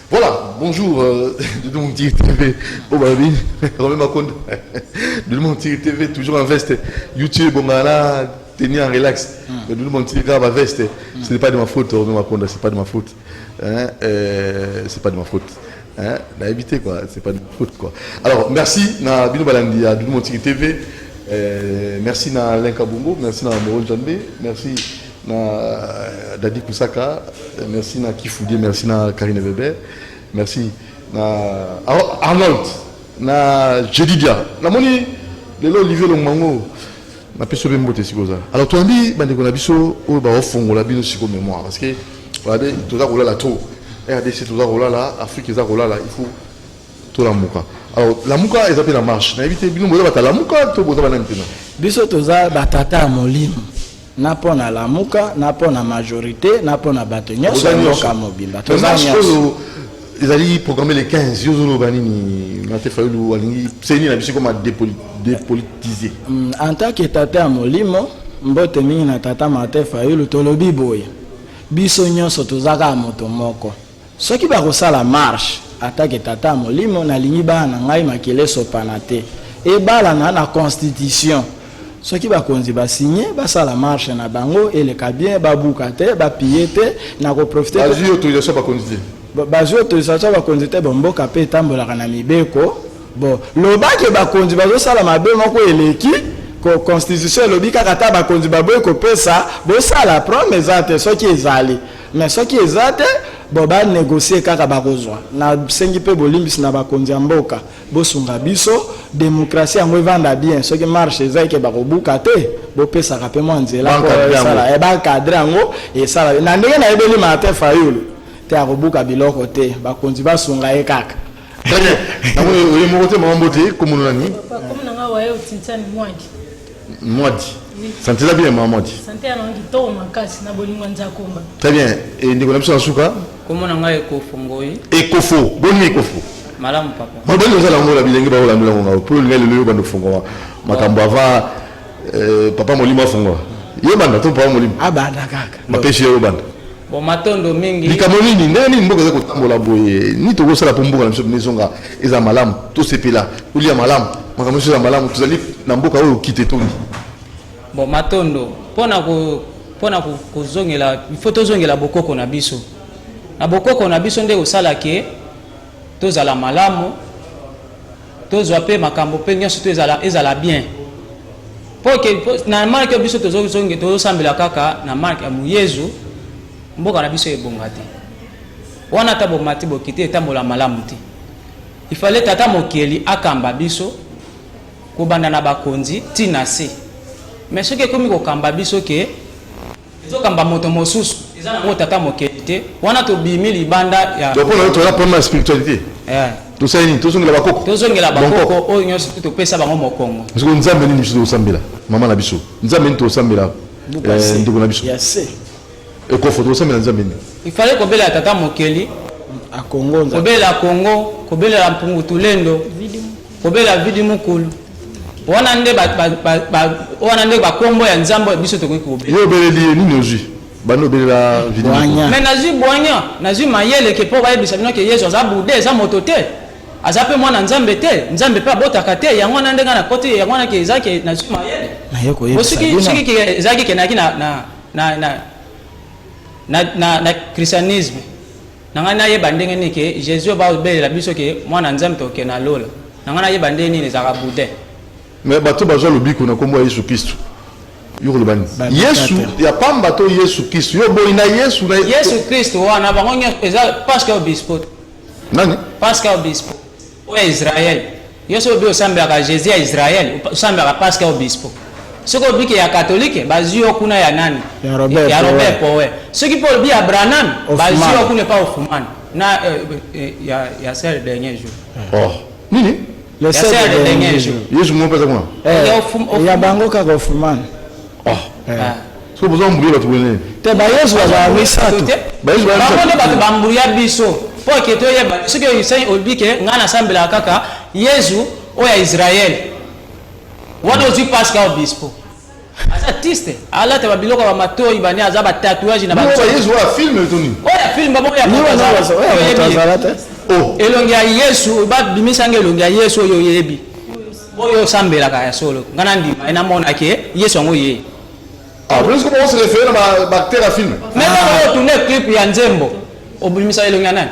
Voilà, bonjour de mon TV. Oh bah oui, Romain Maconde. De mon TV, toujours en veste. YouTube, on a tenir en relax. De mon TV, va veste. Ce n'est pas de ma faute, Romain Maconde, c'est pas de ma faute. C'est pas de ma faute. On a évité quoi, c'est pas de ma faute quoi. Alors, merci na Bino Balandi à mon TV. Merci na Lenka Bungo, merci na Moron Jambe, merci na Dadi Kusaka, merci na Kifoudie, merci na Karine Weber, merci na Arnold, na Jedidia, na moni lelo Olivier Longmango, na peso bembote sikoza. Alors toi ndi bande ko na biso o ba ofongola bino siko mémoire parce que voilà toza rola la trop. RDC toza rola là, Afrique toza rola là, il faut tout la muka. Alors la muka est appelée la marche. Na éviter bino boza bata la muka to boza bana mpena. Biso toza batata molimo. Na pona la muka, na pona majorité, na pona bato nyonso ka mobimba. Toza nyonso. Ils allaient programmer les 15 Yozolo Banini, Mate Fayulu, Alingi, c'est une habitude comme à dépolitiser. En tant que tata molimo, mbote mingi na tata Mate Fayulu tolobi boye. Biso nyonso tozaka moto moko. Soki ba kosala marche, attaque tata molimo na lingi ba na ngai makele sopanate. E bala na constitution. Soki ba konzi ba signer, ba sala marche na bango et le bien ba bukate, ba piyete na ko profiter. Bazui autorisation ba konzi. Bazui autorisation ba konzi te bomboka pe tambola kana mibeko. Bon, lobaki ba konzi ba zo sala mabe moko eleki. Ko constitution lobi kaka ta ba konzi ba boye ko pesa, bo sala promesse ate soki ezali. Mais soki ezate bo ba négocier kaka ba kozwa. Na sengi pe bolimbisi na ba konzi mboka. Bo sunga biso démocratie yango evanda bien soki marche ezaki ba kobuka te bo pesa ka pe mwanzela ko sala e ba cadre yango e sala na ndenge na ebeli Mate Fayulu te akobuka biloko te ba konzi ba sunga e kaka. Très bien. Na mo mokote mambote comme nous nani. Comme na nga waye utintani mwadi. Mwadi. Santé la bien Mwadi. Santé ya nangi to makasi na bolingo nzakomba. Très bien. Et ndiko na biso suka. Comme na nga ekofongoi. Ekofo, boni ekofo. Malamu papa. Mo boni ozala ngola bilenge ba ola ndula ngo. Pour ngale le bando fongo. Makambo ava papa molimo fongo. Ye banda to papa molimo. Abanda kaka. Mapeshe yo banda. Bon matondo mingi. Likamoni ni ndani mboka za kotambola boye. Ni to kosala pomboka na biso nezonga eza malamu to sepela. Ulia malamu. Makambo za malamu tuzali na mboka oyo kite toni. Bon matondo pona kozongela il faut tozongela bokoko na biso. Na bokoko na biso nde osala ke tozala malamu. Tozwa pe makambo pe nyonso ezala bien. Na marque biso tozosambela kaka na marque ya muyezu mboka na biso ebonga te. Wana ta bomati bokite etambola malamu te. Il fallait tata mokeli akamba biso kobanda na bakonzi tina se. Mais ce qui est comme ko kamba biso ke ezokamba moto mosusu eza na tata mokeli te. Wana to bimi libanda ya. Donc on a pour la spiritualité. To ça ni to zongela bakoko. To zongela bakoko o nyonso to pesa bango mokongo. Parce que nzambe ni biso osambela. Mama na biso. Nzambe to osambela. Ndiko na biso. Yes. Et ko photo osambela nzambe ni. Il fallait kobela tata mokeli a Congo. Kobela Congo, kobela mpungu tulendo. Kobela vidi mukulu. Wana nde ba kombo ya nzambo biso to kobela. Yo beleli ni noji. Bano belela vidi. Mais nazi boanya, nazi mayele ke po ba ebisa bino ke Yesu za bude za motote. Azape mwana nzambe te, nzambe pa botaka te, yango na ndenga na kote yango na ke ezaki nazi mayele. Na yeko yebisa. Siki ke ezaki ke na christianisme. Nangana yeba ndenge ni ke Jésus ba belela biso ke mwana nzambe to ke na lola. Nangana yeba ndenge ni za bude. Mais bato bazo lobiko na kombo Yesu Kristo. Yo lobani. Yesu ya pamba to Yesu Kristo. Yo boina Yesu na Yesu Kristo wana bango eza Pascal Obispo. Nani? Pascal Obispo. O Israël. Yesu obi osambela ka Jésus ya Israël, osambela ka Pascal Obispo. Soko biki ya catholique bazio kuna ya nani? Ya Robert Powe. Soki Paul bi Abraham bazio kuna pa Ofumani. Na ya sel dernier jour. Oh. Nini? Le sel dernier jour. Yesu mo pesa kuna. Ya bango ka Ofumani. Oh. So besoin mbuli bato bone. Te ba Yesu ba misato. Ba Yesu ba bato bambuya biso. po ke to yeba soki sai olbike ngana sambela kaka Yesu o ya Israël wado zi Pascal Obispo asa artiste ala te babiloko ba matoi bani azaba tatouage na ba Yesu wa film toni o ya film babo ya oh elongi ya Yesu ba bimisange elongi ya Yesu yo yebi boyo sambela ka ya solo ngana ndima ina mona ke Yesu ngo ye plus comment on se réfère à bactère à film mais on tourner clip ya Nzembo obimisa elongi ya nani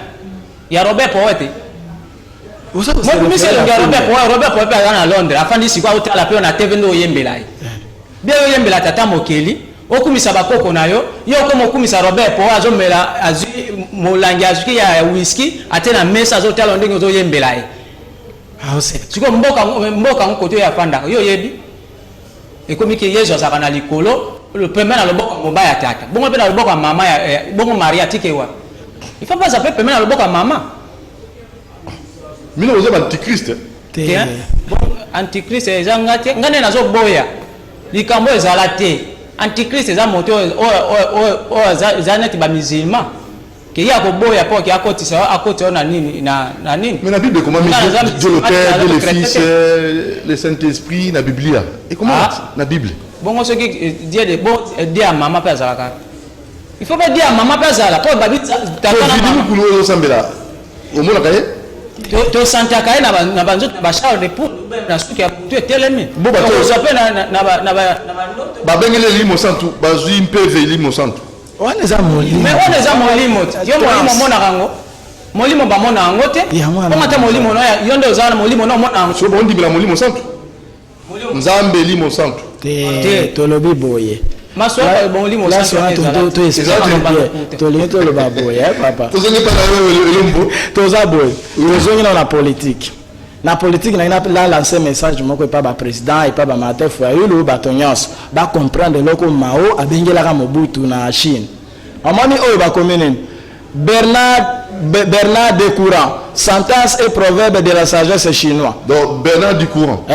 ya Robert Poete moi bimisa elongi ya Robert Poete à Londres afandi sikwa utala pe na TV ndo yembela bien yembela tata mokeli okumisa bakoko nayo yo komo okumisa Robert Poete azomela azui molangi azuki ya whisky atena mesa azotala ndenge ozoyembela siko mboka ngokoto ya panda yo yebi ekomi ke Yesu azaka na likolo le premier na loboko mobaya tata bongo pe na loboko mama ya bongo Maria tikewa il faut pas appeler premier na loboko mama mino ozo antichrist bon antichrist ezangate ngane nazo boya likambo ezala te antichrist eza moto o zaneti ba musulman ke ya ko boya po ke akotisa akotisa na nini na nini mais la Bible comment Dieu le Père, Dieu le Fils, le Saint-Esprit na Biblia et comment na Bible bongo soki Dieu de bon Dieu à maman pe azalaka il faut pas dire à maman pe azala po babi tata na maman kuno sambela o mona kaye to santa kaye na banzo ba char de pour na suki ya tu telemi bo ba to zape na ba bengele limo santu ba zui mpeve limo santu on les a molimo mais on les a molimo yo molimo mona rango molimo ba mona rango te on mata molimo no yo ndo zana molimo no mona rango so bo ndimela molimo santu nzambe limo santu te tolobi boye maso ba molimo santu to le to le baboye papa to zenge pa na elombo to za boye tozongi na politique na politique na ina la lancer message moko pa ba président et pa ba Martin Fayulu batonyos ba comprendre loko Mao abengela ka Mobutu na Chine amani oyo ba commune Bernard de Courant, sentence et proverbe de la sagesse chinois. Donc Bernard du Courant.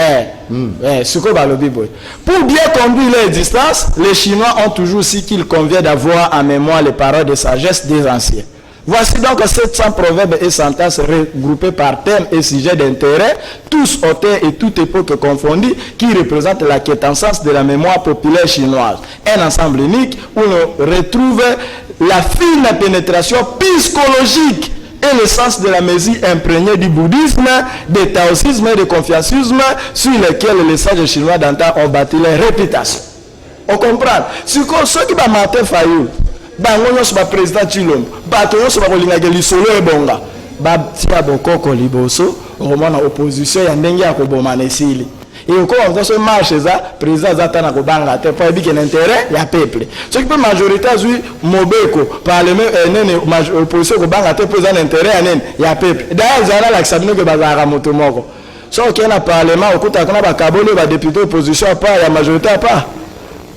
Pour bien conduire les distances, les Chinois ont toujours su qu'il convient d'avoir en mémoire les paroles de sagesse des anciens. Voici donc 700 proverbes et sentences regroupés par thème et sujet d'intérêt, tous auteurs et toute époque confondue, qui représentent la quintessence de la mémoire populaire chinoise. Un ensemble unique où l'on retrouve la fine pénétration psychologique et le sens de la mesure imprégnée du bouddhisme, du taoïsme et du confucianisme sur lesquels les sages chinois d'antan ont bâti leur réputation. On comprend. Ce qui va Martin Fayulu, bango nyonso ba président Chilombo bato nyonso bakolingaka lisolo ebonga batia bokoko liboso okomona opposition ya ndenge ya koboma na esili eyokoka kotaso marche eza président aza ata na kobanga te po ebike na intérêt ya peuple soki mpe majorité azwi mobeko parlement nene opposition kobanga te po eza na intérêt ya nene ya peuple daya ezala nalakisa bino ke bazalaka moto moko so okei na parlement okutaka na bakaboli oyo badepute opposition apa ya majorité apa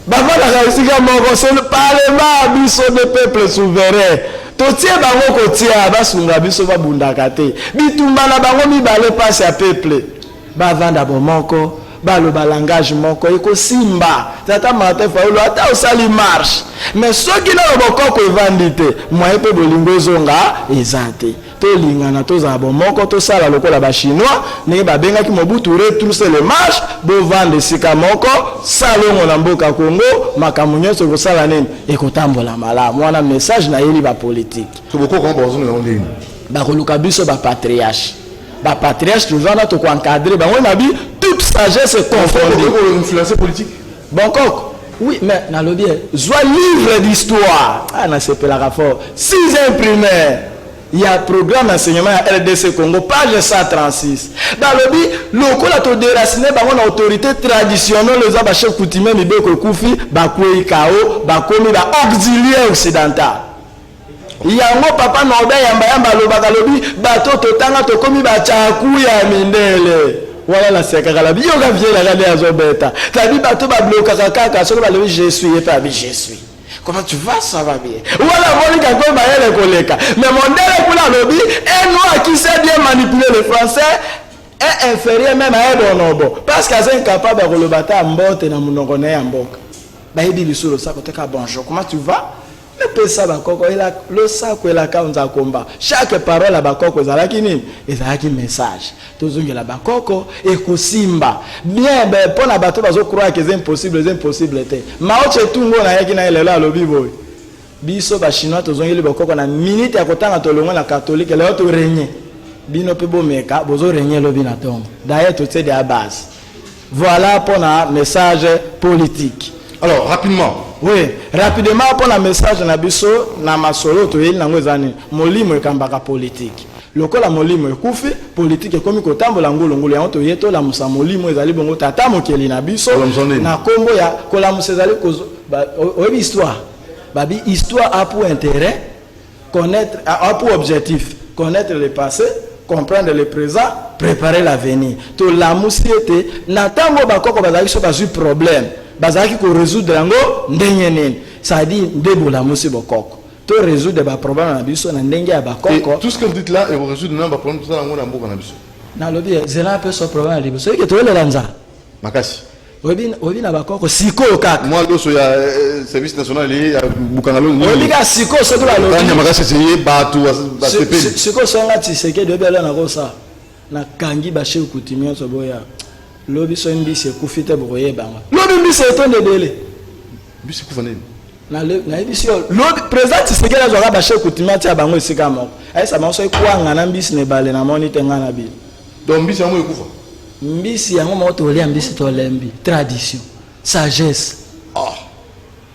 bavalaka esika moko c'est le parlement biso de peuple souverain totie bango kotia basunga biso babundaka te bitumba na bango mibale pasi ya peuple bavanda bomoko baloba langage moko ekosimba tata Martin Fayulu ata osali marche mais soki na bokoko evandi te moyen mpe bolingo ezonga eza te tolingana tozala bomoko tosala lokola bachinois ndenge babengaki Mobutu retrousser les marches bovanda esika moko salongo na mboka Congo makambo nyonso ekosala nini ekotambola malamu wana message na yeli bapolitique bakoluka biso bapatriarche tozana tokoencadre bango na bi toute sagesse confondue influencer politique Bangkok oui mais na lobi soit livre d'histoire na sepelaka fort 6e primaire il y a programme enseignement à RDC Congo page 136 dans lobi lokola to déraciner bango na autorité traditionnelle les ba chef coutumier mibeko kufi bakwei kao bakomi ba auxiliaire occidental yango papa nobe yamba lobaka lobi bato totanga tokomi bachaku ya mindele wala la sekaka la biyoka viela kale azobeta tabi bato ba bloka kaka soko ba lobi je suis et pas je suis comment tu vas ça va bien wala monika ko ba yele koleka mais mondele kula lobi et nous qui sait bien manipuler le français est inférieur même à Edonobo parce qu'à c'est incapable de le battre mbote na munongo na ya mboka ba yebi lisolo ça koteka bonjour comment tu vas ne pesa bakoko ela lo sako ela kaunza komba chaque parole à bakoko ezalaki nini ezalaki message tozongela bakoko ekosimba bien ben pona bato bazo croire que c'est impossible te maoche tungo na yaki na lelo alobi boy biso ba chinois tozongeli bakoko na minute ya kotanga tolongo na catholique leo to régner bino pe bomeka bozo régner lobi na tongo d'ailleurs tout c'est de la base voilà pour un message politique. Alors rapidement. Oui, rapidement pour un message na biso na masolo to yeli nango ezani molimo ekambaka politique. Lokola molimo ekufi politique ekomi kotambola ngolongolo ya to yeto la musa molimo ezali bongo tata mokeli na biso na kombo ya kola musa ezali oyebi histoire. Babi histoire a pour intérêt connaître a pour objectif connaître le passé, comprendre le présent, préparer l'avenir. To la musiete na tango bakoko bazali so bazu problème. Bazaki ko résoudre yango ndenge nini ça dit ndebo la musi bokoko to résoudre ba problème na biso na ndenge ya bakoko tout ce que vous dites là et vous résoudre na ba problème tout ça na mboka na biso na lobi zela pe so problème na biso ke to le lanza makasi obi na bakoko siko kaka moi loso ya service national ya bukangalo obi ka siko so to la lobi tanya makasi c'est batu ba CP siko so ngati seke de bela na kosa na kangi ba chef coutumier so boya lobi so mbisi ekufite boye banga lobi mbisi etonde dele mbisi kufana nini na ebisi lobi président Tshisekedi zo ba chef coutumier tia bango esika moko aisa bango so ekuanga na mbisi ne bale na monite ngana bi donc mbisi yango ekufa mbisi yango mo to lia mbisi to lembi tradition sagesse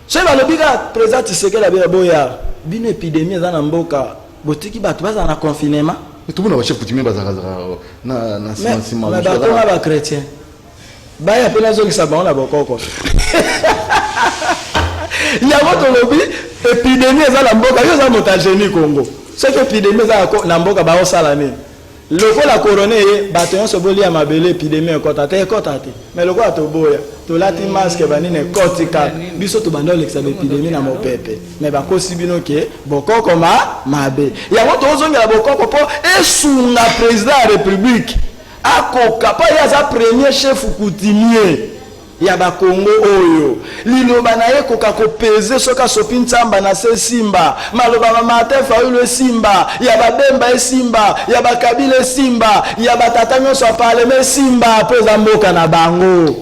so ba lobi ka président Tshisekedi ba boya bino épidémie za na mboka botiki bato baza na confinement tout le monde va chef coutumier bazaka na sima mais bato ba chrétien baya pena zo kisaba na bokoko ya moto lobi épidémie za na mboka yo za motagénie Congo ce que épidémie za na mboka ba osala nini lokola corona bato yo so boli ya mabele épidémie ekota te mais lokola to boya to lati masque banine kotika biso to bando lekisa épidémie na mopepe mais ba kosi bino ke bokoko mabe ya moto ozongela bokoko po esunga président de la république akoka pa ya za premier chef coutumier ya ba Congo oyo liloba na ye koka ko peser soka sopi ntsamba na se simba maloba mama fa ulo simba ya ba bemba simba ya ba kabila simba ya ba tatanyo so parlement simba po za mboka na bango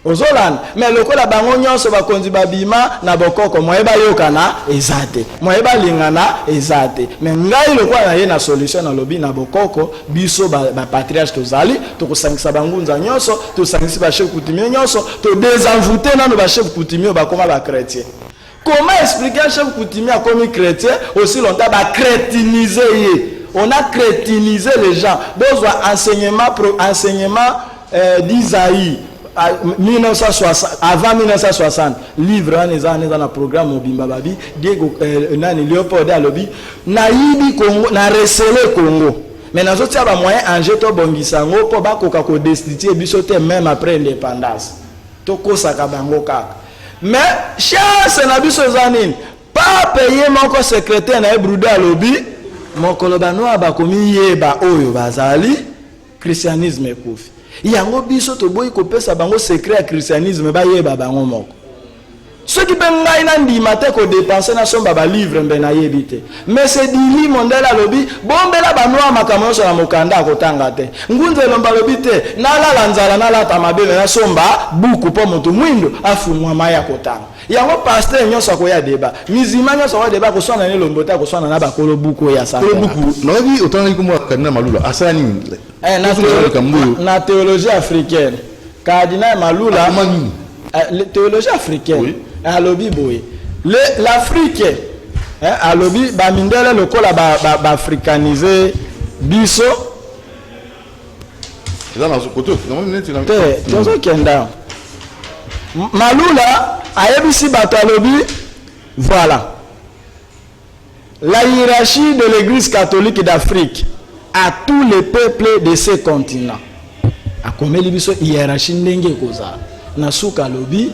ozolan mais lokola bango nyonso bakonzi babima na bokoko moyeba yokana ezate moyeba lingana ezate mais ngai lokola na ye na solution na lobi na bokoko biso ba patriarche tozali to kosangisa bangunza nyonso to sangisa ba chef coutumier nyonso to désenvoûter nano ba chef coutumier ba koma ba chrétien. Comment expliquer un chef coutumier comme chrétien aussi longtemps ba crétiniser on a crétinisé les gens besoin enseignement d'Isaïe 1960 avant 1960 livre dans le programme Mobimba Babi Diego nani Léopold alobi nayibi Congo na recele Congo mais nazo tia ba moyen anje to bongisango po ba koka ko destituer biso te même après l'indépendance to kosaka bango kaka mais chance na biso zanine pas payer mon secrétaire na ebruda alobi mokolo banoa bakomi yeba oyo bazali christianisme ekufi yango biso to boyi kopesa bango secret ya christianisme ba yeba bango moko soki pe ngai na ndima te ko dépenser na somba ba livre mbe na yebite mais c'est dili mondela lobi bombela banwa makambo so na mokanda akotanga te ngunze lomba lobi te na la nzala na la tamabele na somba buku po moto mwindo afumwa maya kotanga yango pasteur nyonso akoya débat mizima nyonso akoya débat ko sona ne lombo ta ko sona na bakolo buku ya sa kolo buku nobi otanga ko mo kanina malula asani na théologie africaine cardinal malula théologie africaine oui. Alobi boy l'Afrique alobi ba mindele lokola ba africaniser biso là na sokoto te tozo kenda malula ayebisi bato alobi voilà la hiérarchie de l'église catholique d'Afrique à tous les peuples de ce continent akomeli biso hiérarchie ndenge kozala na suka lobi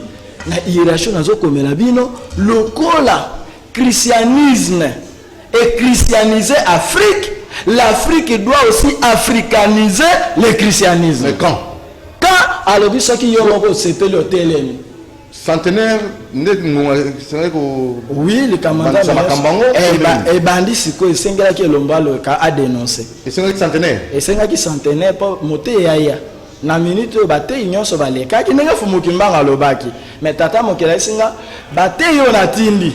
na hiérarchie nazo komela bino lokola christianisme et christianiser Afrique, l'Afrique doit aussi africaniser le christianisme. Mais quand alobi soki yo moko sepeli otelemi centenaire c'est vrai que oui le commandant et bandi siko esengela ki lombalo ka a dénoncer et c'est centenaire esengaki centenaire po moté yaya na minute bate nyonso baleka ki ndenge fumuki mbanga lobaki mais tata mokela singa bate yo na tindi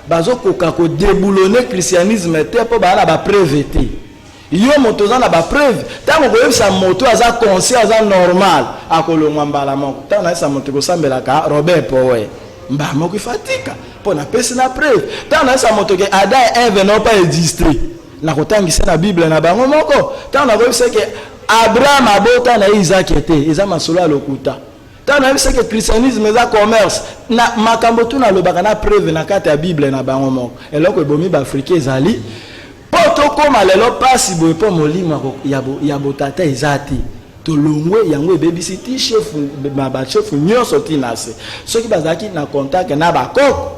bazokoka ko déboulonner christianisme te po bana ba preuve te yo moto za na ba preuve tango ko yebisa moto aza conscient aza normal akolongwa mbala moko tango na sa moto ko sambela ka Robert Powe mba moko fatika po na pesi na preuve tango na sa moto ke Adam et Ève n'ont pas existé na kotangisa na Bible na bango moko tango na ko yebisa ke Abraham abota na Isaac ete eza masolo ya lokuta tango na yebisa ke christianisme eza commerce na makambo tu na lobaka na preuve na kati ya Bible na bango moko eloko ebomi ba africain ezali poto koma lelo pasi boye po molimo ya botata ezati to longwe yango ebebisi ti chef ba chef nyonso ti na se soki bazaki na contact na bakoko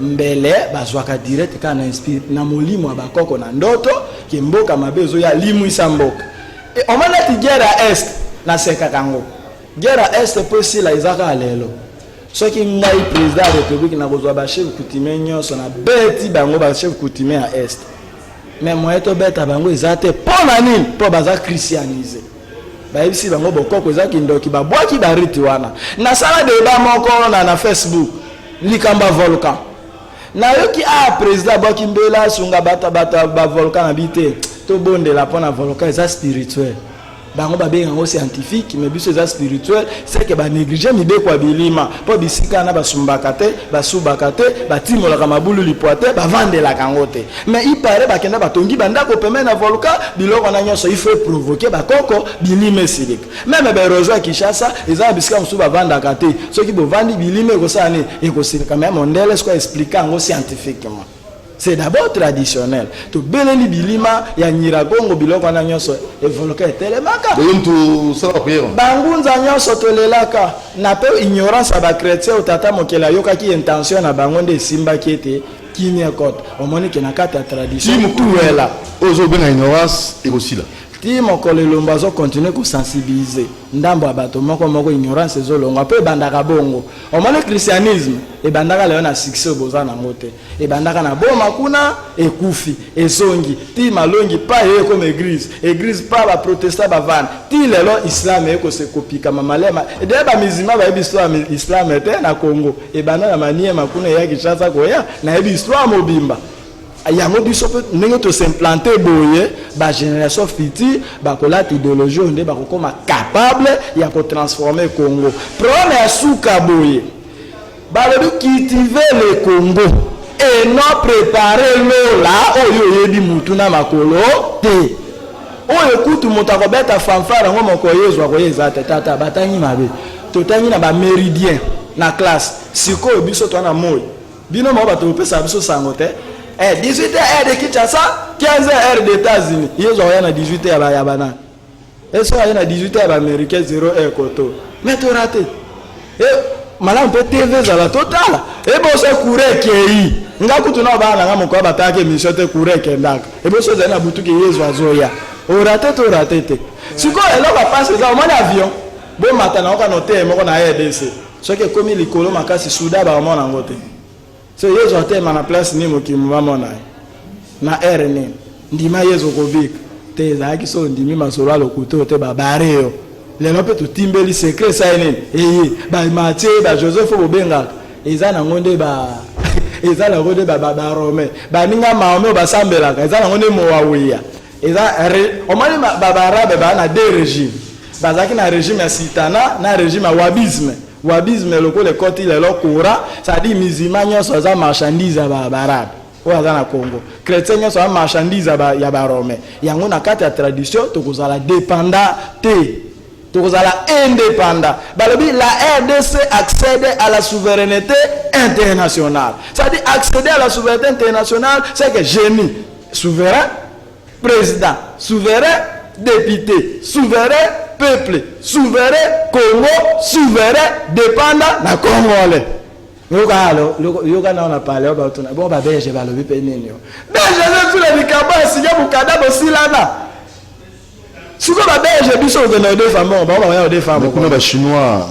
mbele bazwaka direct kana inspire na molimo ya bakoko na ndoto ke mboka mabezo ya limwisa mboka e omana ti guerre est na seka kango guerre est po sila izaka lelo soki ngai président de république na kozwa ba chef coutumier nyonso na beti bango ba chef coutumier à est mais moi to beta bango ezate pona nini po baza christianiser ba yebisi bango bokoko ezaki ndoki ba bwaki ba riti wana na sala débat moko na Facebook likamba volcan na yoki président boki mbela sunga bata ba volcan habité to bonde la pona volcan eza spirituel bango ba benga scientifique mais biso eza spirituel c'est que ba négliger mibe kwa bilima po bisika na basumbaka te basubaka te batimola ka mabulu lipoate ba vandela kangote mais il paraît ba kenda batongi banda ko pemena na volcan biloko na nyonso il faut provoquer ba koko bilime silik même ba rejoa Kinshasa eza bisika musu ba vanda kate soki bo vandi bilime ko sani e ko silika même mondele est-ce qu'on expliquer ngo scientifiquement. C'est d'abord traditionnel. To beleli bilima ya nyiragongo biloko na nyonso evoluka telemaka. Bonto ça va prier. Bangunza nyonso tolelaka na pe ignorance aba chrétien otata mokela yoka ki intention na bangonde simba kiete kimia kote. Omoni ke na kata tradition tuela. Ozo bena ignorance et aussi là. Ti mokolo lomba zo continuer ko sensibiliser ndambo abato moko ignorance ezolonga pe bandaka bongo omone christianisme e bandaka leo na succès boza na mote e bandaka na boma kuna ekufi ezongi ti malongi pa ye comme église pa ba protestant ba van ti lelo islam eko se kopika mamalema e de ba mizima ba histoire islam ete na Congo e bandaka maniema kuna ya Kinshasa koya na histoire mobimba yango biso pe ndenge to s'implanter boye ba génération future ba kolata idéologie onde ba kokoma capable ya ko transformer Congo prone asuka boye ba le cultiver le Congo et non préparer lola oyo yebi mutu na makolo te oyo kutu mutako beta fanfara ngo moko yezwa ko yeza tata batangi mabe totangi na ba méridien na classe siko biso to na moyo bino mo ba to pesa biso sango te 18h de Kinshasa, 15h des États-Unis. Ils ont rien à 18h à Yabana. Ils sont rien à 18h à Américain 0h Koto. Mais tu raté. Et madame peut TV à la totale. Et bon c'est courir qui est. Nga kutuna ba na ngamo kwa batake mission te courir qui ndaka. Et bon c'est na butu qui yezo azoya. O raté to raté te. Siko elo ba passe ça au avion. Bon matin na oka noter moko na RDC. Ce qui comme likolo makasi souda ba mona ngote. So yezo atema na place ni mokimu bamona na RN ndima yezo kobik te zaki so ndimi masolo alokuto te babareo lelo pe tutimbeli secret ça ene ba Mathieu ba Joseph Bobenga eza na ngonde ba eza na ngonde ba Rome ba ninga maome ba sambelaka eza na ngonde mowawiya eza omani ba Arabe ba na deux régimes bazaki na régime ya sultana na régime ya wabisme loko le koti le lokura ça dit musulman nyonso za marchandise ba arabe o za na Congo chrétien nyonso za marchandise ya ba Rome yango na kati ya tradition tokozala dépendant te tokozala indépendant balobi la RDC accède à la souveraineté internationale ça dit accéder à la souveraineté internationale c'est que génie souverain président souverain député souverain peuple souverain Congo souverain dépendant na Congolais yoka na on parlé ba tuna bon ba belge ba lobi pe nini yo belge tout le bikaba signa bukada bo silana suko ba belge biso de na deux femmes ba ya deux femmes kuna ba chinois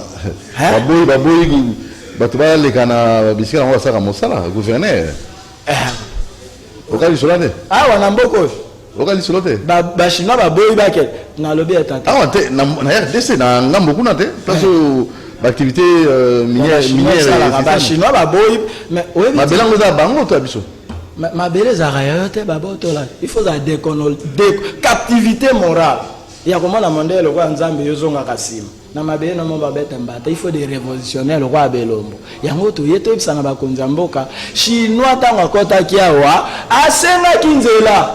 ba boy bato baleka na bisika yango basaka mosala gouverneur okalisolo te awa na mboka oyo okalisolo te bachinois baboyi bake nalobi etante awa te na RDC na ngambo kuna te place oyo baactivité minière bachinois baboyi mabele yango eza bango to ya biso mabele ezalaka yayo te babotola il faut za captivité morale ya komona mondele lokola nzambe yozongaka nsima na mabele nomo babeta mbata il faut des révolutionnaires lokola belombo yango toye toyebisana bakonzi ya mboka chinois ntango akotaki awa asengaki nzela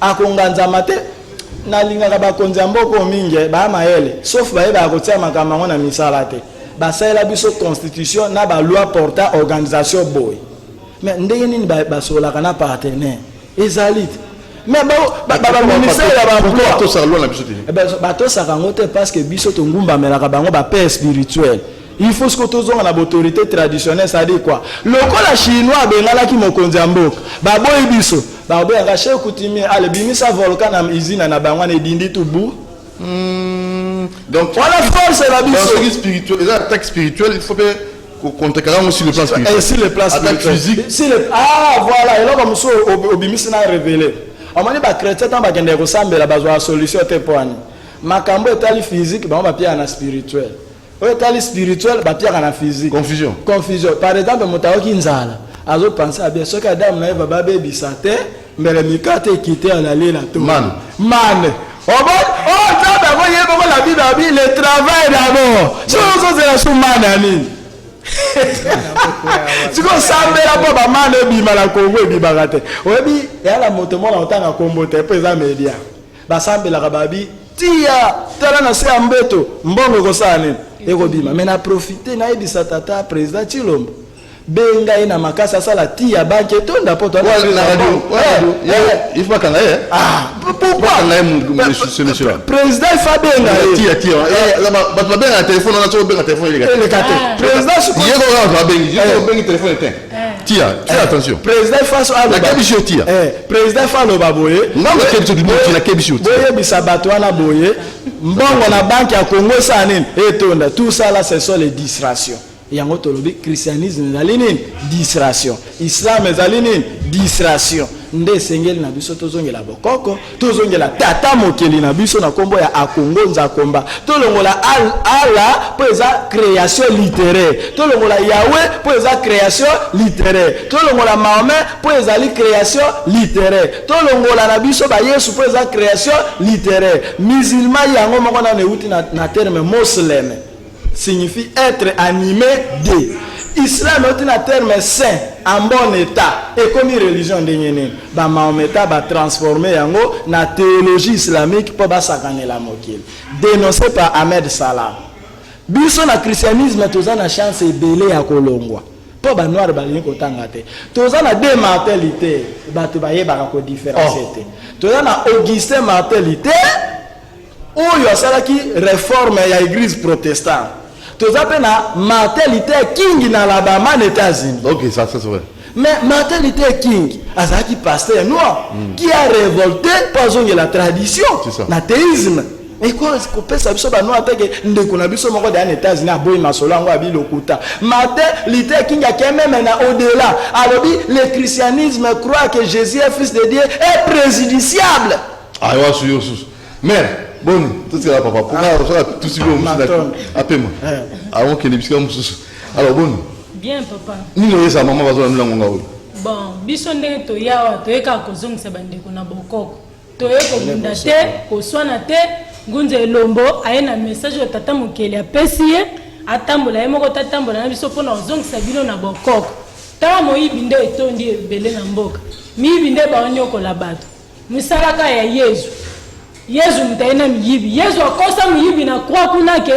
akonganzama te nalingaka bakonzi ya mboka mingi bamayele sauf bayebaka kotia makambo yango na misala te basalela biso constitution na baloi porta organisation boy mais ndenge nini basolaka na partenaire ezali te mais baministère ya batosaka yango te parce que biso tongumbamelaka bango bapaix spirituel il faut que tozonga na autorité traditionnelle c'est-à-dire quoi lokola chinois abengalaki mokonzi ya mboka baboyi biso baboyaka chef coutumier alebimisa volcan na usine na bango na edindi tubu donc voilà force la biso spirituel les attaques spirituelles il faut contrecarrer aussi le plan spirituel et si le plan spirituel physique voilà et là comme ça obimisi na révélé amani ba chrétien tant bakende ko sambela bazwa solution te poani makambo etali physique ba pia na spirituel o etali spirituel ba pia na physique confusion par exemple motaoki nzala azo penser à bien ce que Adam na Eva ba bebisa te mbele mikate kité alalela la to man ça d'abord il y a la Bible le travail d'abord si on se la sous manani si on sambela pa ba man ebima la Congo ebima te obi ya la moto mona otanga kombo te pesa media ba sambela ka babi tia tala na se ambeto mbongo ko sane eko bima mais na profiter na ebisa tata président Chilombo benga ina makasa sala tia banke tonda poto na radio il faut kana pourquoi kana monsieur là président Fabenga tia ba benga téléphone na so benga téléphone il est président yego benga téléphone était tia attention président face à la kebisho tia président Falo baboye ngamba kebisho du na kebisho boye bisabato wana boye mbongo na banque ya Congo sanine etonda tout ça là ce sont les distractions yango tolobi christianisme ezali nini distraction islam ezali nini distraction nde sengeli na biso tozongela bokoko tozongela tata mokeli na biso na kombo ya akongo nzakomba tolongola ala po eza création littéraire tolongola Yahweh po eza création littéraire tolongola Mahomet po ezali création littéraire tolongola na biso ba Yesu po eza création littéraire musulman yango moko na neuti na terme musulman signifie être animé de islam est un terme saint en bon état et comme une religion de ba Mahometa ba transformer yango na théologie islamique pour ba sakane la mokil dénoncé par Ahmed Salah biso na christianisme toza na chance ebele ya kolongwa po ba noir balingi kotanga te toza na deux mentalités bato bayebaka ko différencier te toza na Augustin mentalité oyo asalaki réforme ya église protestante tozape na mentalité king na Alabama aux États-Unis. OK, ça c'est vrai. Mais mentalité king azaki pasteur noir qui a révolté pour la tradition, l'athéisme. Et quoi qu'on peut savoir ça noir que ndeko na biso moko dans les États-Unis a boy masolo ngo abi lokuta. Mentalité king a quand même au-delà. Alors le christianisme croit que Jésus est fils de Dieu est préjudiciable. Ah ouais, sur. Mais bon, tout ce que là papa, pourquoi tout ce que vous appelez-moi. Avant que les biscuits alors bon. Bien papa. Ni no yesa maman bazo na ngonga o. Bon, biso ndenge to yawa to eka kozongisa bandeko na bokoko. To eko bunda te, ko swana te, ngunze elombo ayena message o tata mokeli apesi ye, atambola ye moko tatambola na biso pona ozongisa bino na bokoko. Tawa moyibi nde etondi ebele na mboka. Miyibi nde baonyoko la bato. Misalaka ya Yesu. Yesu mtaina miyibi. Yesu akosa miyibi na kwa kuna ke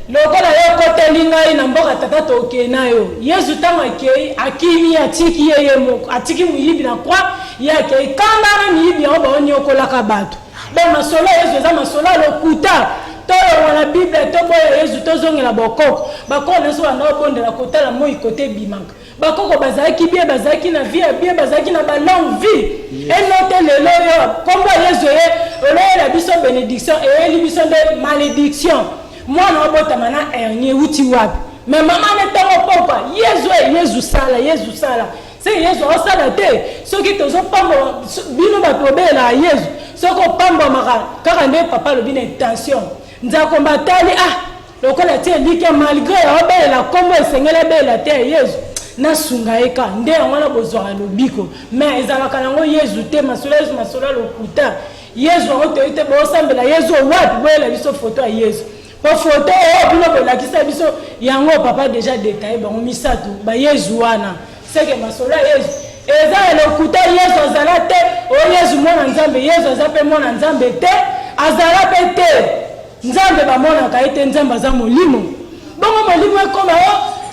lokola yo koteli ngai na mboka tata toke nayo. Yesu tama ke akimi atiki yeye moko. Atiki miyibi na kwa yake kanda na miyibi ya oba onyoko la kabato. Bon masolo Yesu eza masolo lokuta. Toyo wana Bible to boya Yesu tozongela bokoko. Bakona so na obondela kotala moi kote bimaka. Bakoko bazaki bien bazaki na vie bien bazaki na ba longue vie et note le loyo kombo Yesu ye la biso bénédiction et li biso de malédiction moi na bota mana ernie uti wapi mais maman n'est pas papa Yesu sala c'est Yesu osala te soki tozo pamba bino ba tobela Yesu soko pamba maka kaka nde papa lo bina intention nzako mbatali lokola tie like malgré obela kombo esengela bela te Yesu na sunga eka nde ngwana bozwa lobiko mais ezalaka nango Yesu te masolo lokuta Yesu oto ite bo sambela Yesu wapi boela biso photo ya Yesu po photo bino bolakisa biso yango papa déjà détaillé bango misato ba Yesu wana c'est que masolo Yesu eza lokuta Yesu azala te o Yesu mwana nzambe Yesu azape mwana nzambe te azala pe te nzambe ba mwana ka ite nzambe za molimo bongo molimo ekoma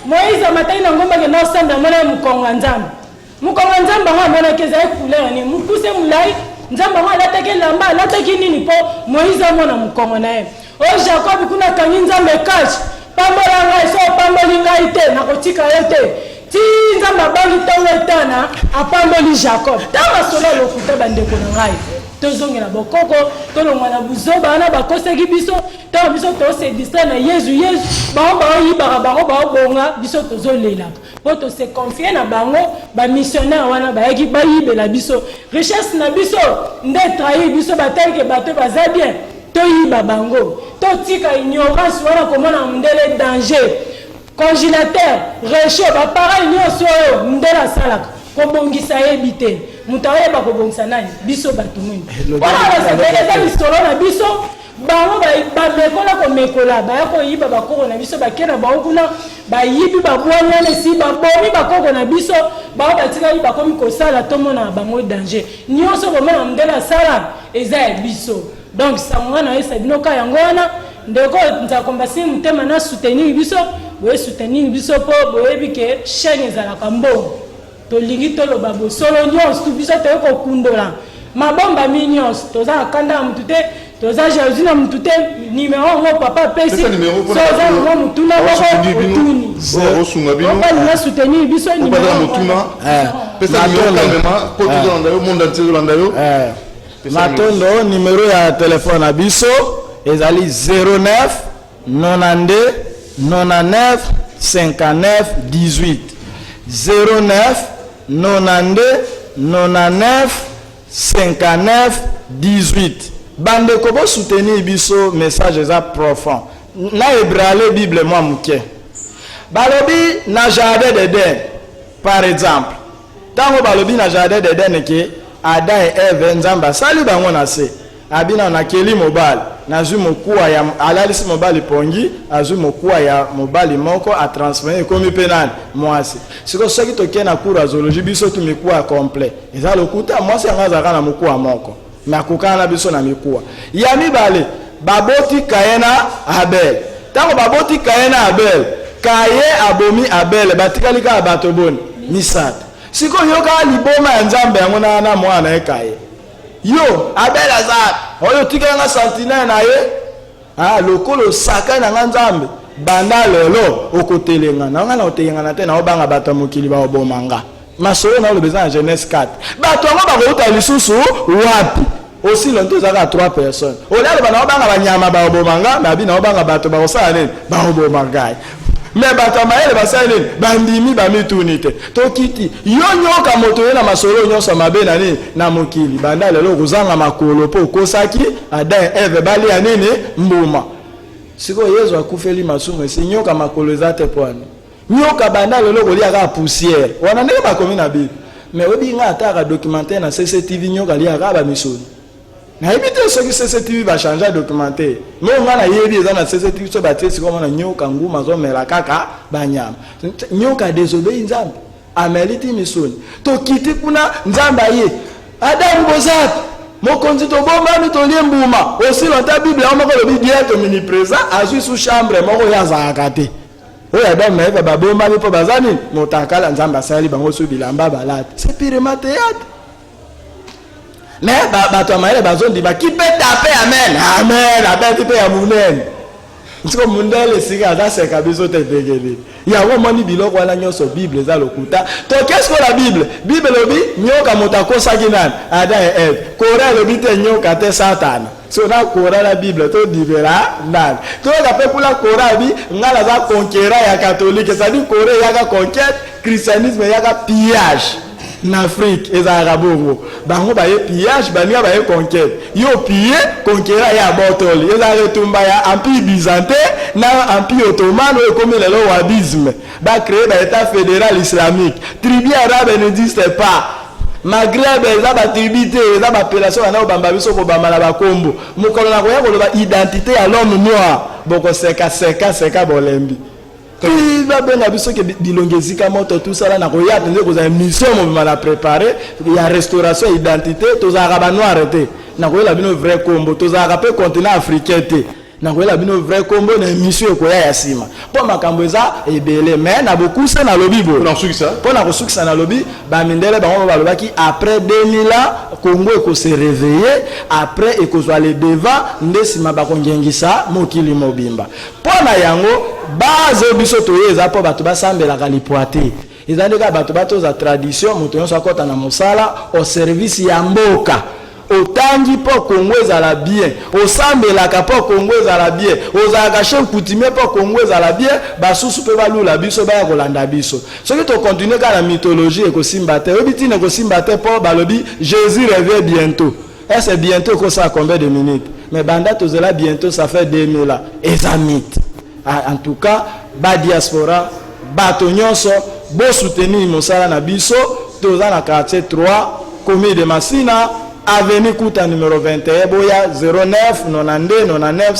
Moïse matai na ngomba ke na samba mwana mukonga nzambe ha mwana keza couleur ni mukuse mulai nzambe ha latake lamba latake nini po Moïse mwana mukonga nae o Jacob kuna kangi nzambe kachi pambola ngai so pamboli ngai te na kotika yote ti nzambe bangi tongo etana apamboli Jacob tama solo lokuta bandeko na ngai tozongela bokoko tolongwa na buzoba na bakoseki biso tama biso to se distra na Yesu bango yibaka bango bonga biso tozolelaka po to se confier na bango ba missionnaire wana bayaki bayibela biso richesse na biso nde trahir biso batalike bato baza bien toyiba bango totika ignorance wana komona ndele danger congélateur réchaud ba pareil nyonso oyo ndela salaka kobongisa yebi te mutu ayeba kobongisa nani biso bato mwini wana basepeleza lisolo na biso bango bamekola komekola baya koyiba bakoko na biso bakena bango kuna bayibi babwanyana esi babomi bakoko na biso bango batikali bakomi kosala tomona bango danger nyonso komona ndela sala eza ya biso donc sango na esa binoka yango wana ndeko nzakomba si mutema na soutenir biso boye soutenir biso po boyebi ke chaîne ezalaka mbongo tolingi toloba bosolo nyonso biso toyeko kundola mabomba minyonso toza kanda ya mutu te toza jalousie na mutu te numéro ngo papa pesi soza ngo mutuna moko otuni osunga bino obalinga soutenir biso numéro mutuna pesa numéro kamema po tozolanda yo monde entier tozolanda yo matondo numéro ya telefone na biso ezali 09 92 99 59 18 09 92 99 59 18 bande ko bo soutenir biso message eza profond na hébreu bible moi muke balobi na jardin d'Eden par exemple tango balobi na jardin d'Eden ke Adam et Eve nzamba sali bango na se abina na keli mobali nazwi mokuwa ya alalisi mobali pongi azwi mokuwa ya mobali moko a transférer komi penani mwasi siko soki toke na cours ya zoologie biso tu mikuwa complet eza lokuta mwasi angaza kana mokuwa moko na kukana biso na mikuwa ya mibale baboti Kayena Abel tango baboti Kayena Abel Kaye abomi Abel batikali ka bato boni misata siko yoka liboma ya nzambe yango na mwana ekaye yo Abel azar oyo tikanga sentinelle na ye lokolo saka na nzambe banda lelo okotelenga na ngana otelenga na te na obanga bato mokili ba obomanga masolo na lobeza na Genèse 4 bato ngo bakota lisusu wapi aussi lonto zaka 3 personnes olalo bana obanga banyama ba obomanga na bina obanga bato ba osala nini ba obomanga mais bato maele basala nini bandimi ba mitunite tokiti yo nyoka moto ye na masolo nyonso mabe na nini na mokili banda lelo kozanga makolo po kosaki Adam Eve bali ya nini mbuma siko Yesu akufeli masumu esi nyoka makolo ezate pwani nyoka banda lelo kolia ka poussière wana ndenge bakomi na bible mais obi nga ataka documentaire na CCTV nyoka lia ka ba misoni na ebite soki CCTV ba changer documentaire no ngana yebi eza na CCTV so batesi ko mona nyoka nguma zo mela kaka banyama nyoka désobéi nzambe ameliti misoni to kiti kuna nzamba ye Adam bozat mokonzi to bomba ni to liembuma aussi la bible amako lobi direct omniprésent azui sous chambre moko ya zakate oya Adam na Eva babomba ni po bazani motakala nzamba sali bango so bilamba balate c'est pire théâtre mais bato amaele bazondi ba ki peut taper amen amen abeti pe ya munene Ntiko mundele sika za seka biso te tegeli. Ya wo moni biloko wana nyoso Bible za lokuta. To qu'est-ce que la Bible? Bible lobi nyoka mutakosa kinan. Ada et Eve. Kora lobi te nyoka te Satan. So na kora la Bible to divera nan. To ka pe pour la kora bi ngala za conquérant ya catholique, ça dit kora ya ka conquête, christianisme ya ka pillage. En Afrique, les Arabes, bango ba ye pillage, bania ba ye conquête. Yo pillé, conquérant ya botol. Ils a retomba ya empire byzantin, na empire ottoman ou comme le wahhabisme. Ba créé ba état fédéral islamique. Tribu arabe n'existe pas. Maghreb eza ba tribité, eza ba appellation na obamba biso ko bamba na ba kombo. Mukolo na koya ko ba identité ya l'homme noir. Boko seka bolembi. Il va bien la biso que bilongezika moto tout ça là na koya tende ko za mission mo mala préparer, il y a restauration identité, to za raba noir arrêté. Na koya la bino vrai kombo, to za rapé continent africain té. Na koya la bino vrai kombo na mission ko ya sima. Po makambo eza ebele mais na beaucoup ça na lobi bo. Pour ensuite ça. Pour na kosuki ça na lobi, ba mindele ba ba lobaki après 2000 ans Congo eko se réveiller, après eko zo aller devant ndesima ba kongengisa mokili mobimba. Po na yango base biso toyeza po bato basambela kalipoate. Ezandeka bato bato za tradition moto nyonso akota na mosala au service ya mboka. Otangi po Congo ezala bien, osambelaka po Congo ezala bien, ozalaka chef coutumier po Congo ezala bien, basusu pe balula biso baya kolanda biso. Soki to continuer ka la mythologie ekosimba te, obiti ne kosimba te po balobi Jésus revient bientôt. Et c'est bientôt que ça combien de minutes. Mais banda tozela bientôt ça fait 2000 ans. Eza mythe. En tout cas, ba diaspora, bato nyonso, bo soutenir mosala na biso, toza na quartier 3, commune de Massina, avenue Kouta numéro 21, boya 09 92 99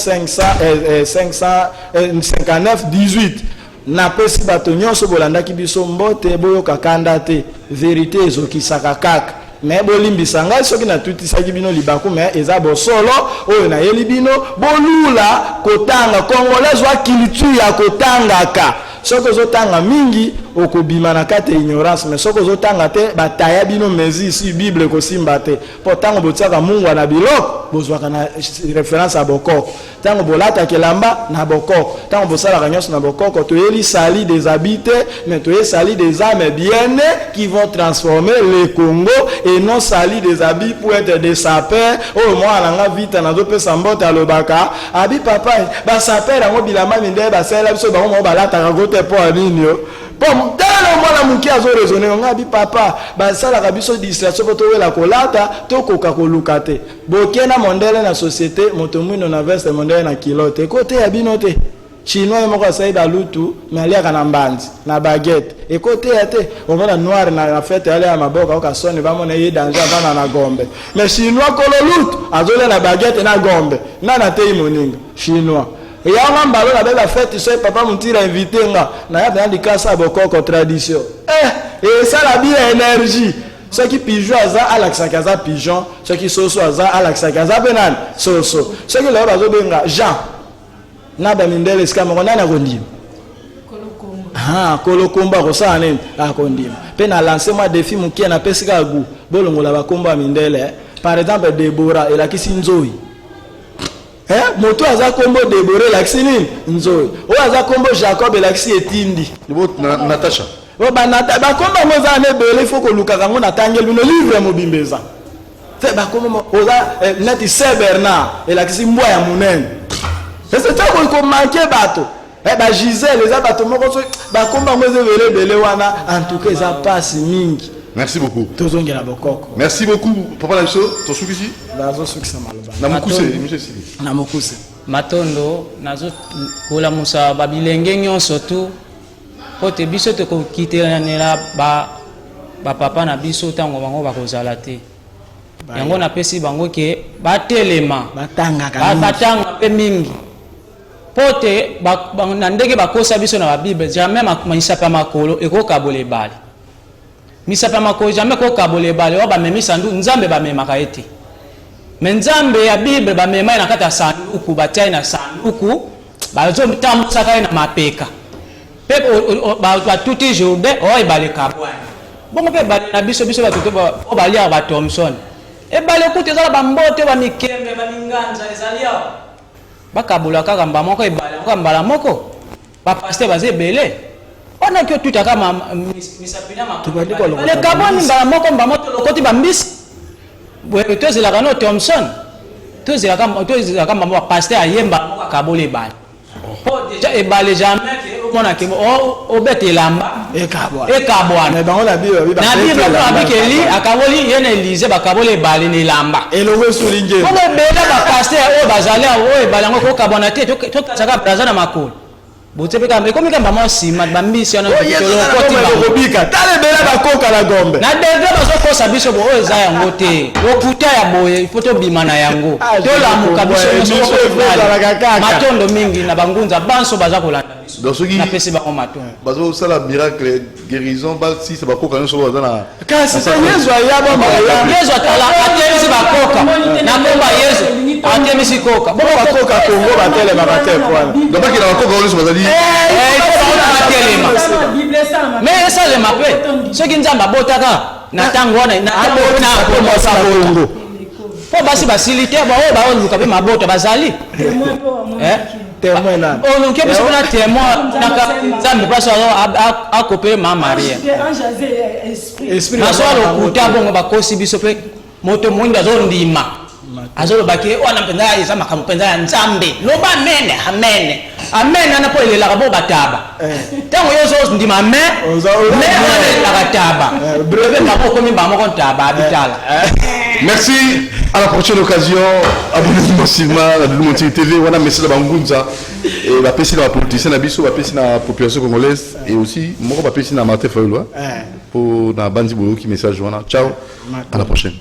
559 18. Na pesi bato nyonso bolanda ki biso mbote boyo kakanda te, vérité ezokisaka kaka. Mais bolimbisa ngai soki na tutisaki bino libaku mais eza bosolo oyo na yeli bino bolula kotanga congolais wa culture ya kotangaka soko zotanga mingi okobima na kate ignorance mais soko zotanga te bataya bino mezi si Bible kosimba te potango botiaka mungu na biloko bozwaka na référence à bokoko tango bolata kelamba na bokoko tango bosala kanyoso na bokoko toyeli sali des habités mais toyeli sali des âmes bien qui vont transformer le Congo et non sali des habits pour être des sapeurs oh moi nanga vita na dope sambote alobaka abi papa ba sapeur ngo bilama minde ba sala biso ba mo balata ka gote po anini yo bon tellement mwana muki azo raisonner nga bi papa ba sala ka biso distraction po to wela kolata to koka koluka te bokena mondele na société moto mwino na veste mondele na kilote côté ya binote chinois moko saida lutu mais alia na mbandi na baguette et côté ya te on va noir na fête aller à maboka au kasone va mona ye danger avant na gombe mais chinois kolo lutu azole na baguette na gombe na te moninga chinois et ya ngambalo na bela fête so papa mutira invité nga na ya dans dikasa bokoko tradition et ça la bien énergie ceux qui pigeon aza alaxa kaza pigeon ceux qui soso aza alaxa kaza benan soso ceux qui la bazo benga Jean na ba mindele skama ko nana kondima kolokomba ko sa nene akondima pe na lancer moi défi mukie na pesika gu bolongola ba komba mindele par exemple Deborah et la kisinzoi moto aza kombo Deborah la kisini nzoi o aza kombo Jacob et la kisi etindi Natasha o ba komba moza ne bele faut ko luka kango na tangelu no livre mobimbeza te ba kombo oza neti Saint Bernard et la kisi mbwa ya munene. Et c'est ça qu'on manque bateau. Ba Gisèle les bateaux moko so ba komba ngoze bele wana en tout cas ça passe mingi. Merci beaucoup. Tozongela bokoko. Merci beaucoup papa la biso to suki bazo suki sa maloba. Na mukuse monsieur Sili. Na mukuse. Matondo nazo kola musa babilenge nyonso tu pote biso te ko kitelana ba papa na biso tango bango bakozala te. Yango na pesi bango ke batelema batanga pe mingi pote na ndenge bakosa biso na Bible jamais misapa makolo ekokabole bale misapa makolo jamais kokabole bale oba memisa ndu nzambe bamemaka ete me nzambe ya Bible bamema na kata sanduku batai na sanduku bazo mtamsaka na mapeka pe ba tuti Jourdain o ibale kabwa bongo pe bale na biso batoto o balia ba Thomson e bale kuti ezala bambote ba mikembe ba minganza ezalia bakabola kaka mbala moko ebala mbala moko bapaster baza ebele wana kio tuta kama misapina makolo le kaboni mbala moko lokoti bambisi tozelaka no Thompson tozelaka kama bapaster ayemba moko akabola ebala po déjà ebale jamais mona ke obete lamba ekabwana na bible abikeli akaboli yene Elise bakabole ebale ni lamba elowe sulinge ono bela bapaster oyo bazali oyo ebale ngo kokabona te tokasaka braza na makolo botepe kamba ekomi kamba mo sima bambisi ona kobika tale bela bakoka la gombe na dede bazokosa biso bo oyo eza yango te okuta ya boye foto bima na yango tolamuka biso matondo mingi na bangunza banso baza kolanda biso na pesi bango matondo bazosala miracle guérison basi se bakoka nyonso baza na kasi se Yesu ayaba Yesu atala atemisi bakoka na komba Yesu atemisi koka bo bakoka Kongo batele mabate kwana donc bakina bakoka nyonso bazali mais ça le mape ce qui nzamba botaka na tango na abota ko sa bongo po basi basilite ba o ba oluka pe mabota bazali témoin na on ke biso na témoin na ka nzambe paso a copier ma Maria esprit na so lo kuta bongo bakosi biso pe moto mwinda zo ndima azolo baki wana mpenza isa makampenza ya nzambe loba amen amen amen anapo elela kabo bataba tango yozo ndima amen mais la bataba breve mako komi ba moko ntaba abitala. Merci, à la prochaine occasion. Abonnez-vous massivement à Doudou TV. On a message de Bangunza et la PC dans la politicien Nabiso, la PC dans la population congolaise et aussi moi la PC dans Martin Fayolo pour na Bandi Bolo qui message. Ciao, à la prochaine.